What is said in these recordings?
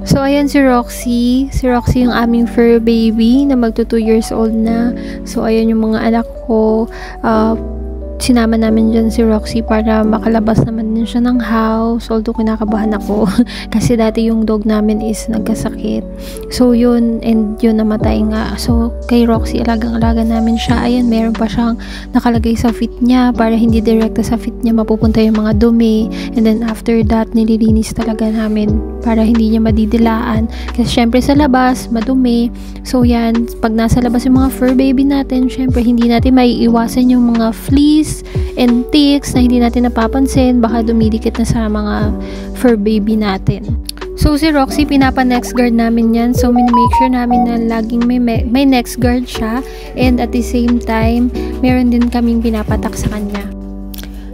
So, ayan si Roxy. Si Roxy yung aming fur baby na magto 2 years old na. So, ayan yung mga anak ko. Sinama namin dyan si Roxy para makalabas naman din siya ng house. Although kinakabahan ako kasi dati yung dog namin is nagkasakit. So yun, and yun namatay nga. So kay Roxy, alagang-alaga namin siya. Ayan, meron pa siyang nakalagay sa feet niya para hindi direkta sa feet niya mapupunta yung mga dumi. And then after that, nililinis talaga namin para hindi niya madidilaan. Kasi syempre sa labas, madumi. So yan, pag nasa labas yung mga fur baby natin, syempre hindi natin maiiwasan yung mga fleas and ticks na hindi natin napapansin, baka dumidikit na sa mga fur baby natin. So si Roxy, pinapa-next guard namin yan. So make sure namin na laging may next guard siya, and at the same time meron din kaming pinapatak sa kanya.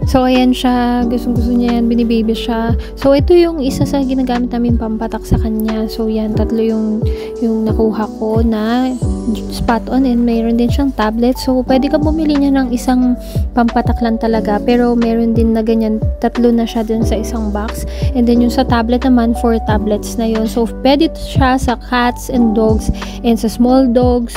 So, ayan siya. Gustong-gusto niya yan. Binibaby siya. So, ito yung isa sa ginagamit namin pampatak sa kanya. So, yan. 3 yung nakuha ko na spot on. And mayroon din siyang tablet. So, pwede ka bumili niya ng isang pampatak lang talaga. Pero, meron din na ganyan. 3 na siya dun sa isang box. And then, yung sa tablet naman, 4 tablets na yun. So, pwede siya sa cats and dogs. And sa small dogs,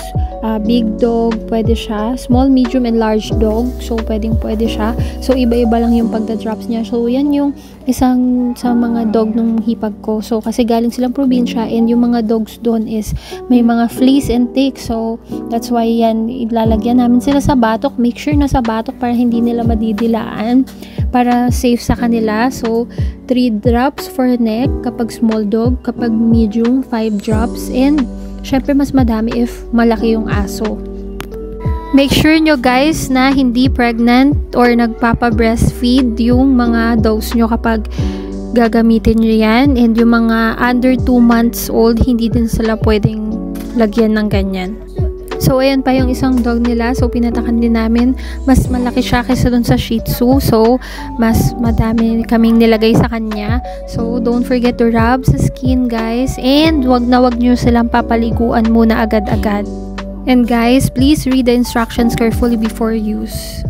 big dog, pwede siya. Small, medium, and large dog. So, pwede siya. So, iba-iba lang yung pagda-drops niya. So, yan yung isang sa mga dog ng hipag ko. So, kasi galing silang probinsya, and yung mga dogs doon is may mga fleas and ticks. So, that's why yan, ilalagyan namin sila sa batok. Make sure na sa batok para hindi nila madidilaan. Para safe sa kanila. So, 3 drops for neck kapag small dog. Kapag medium, 5 drops. And, syempre, mas madami if malaki yung aso. Make sure nyo guys na hindi pregnant or nagpapa-breastfeed yung mga dogs nyo kapag gagamitin nyo yan. And yung mga under 2 months old, hindi din sila pwedeng lagyan ng ganyan. So, ayan pa yung isang dog nila. So, pinatakan din namin. Mas malaki siya kaysa dun sa Shih Tzu. So, mas madami kaming nilagay sa kanya. So, don't forget to rub sa skin, guys. And, wag nyo silang papaliguan muna agad-agad. And guys, please read the instructions carefully before use.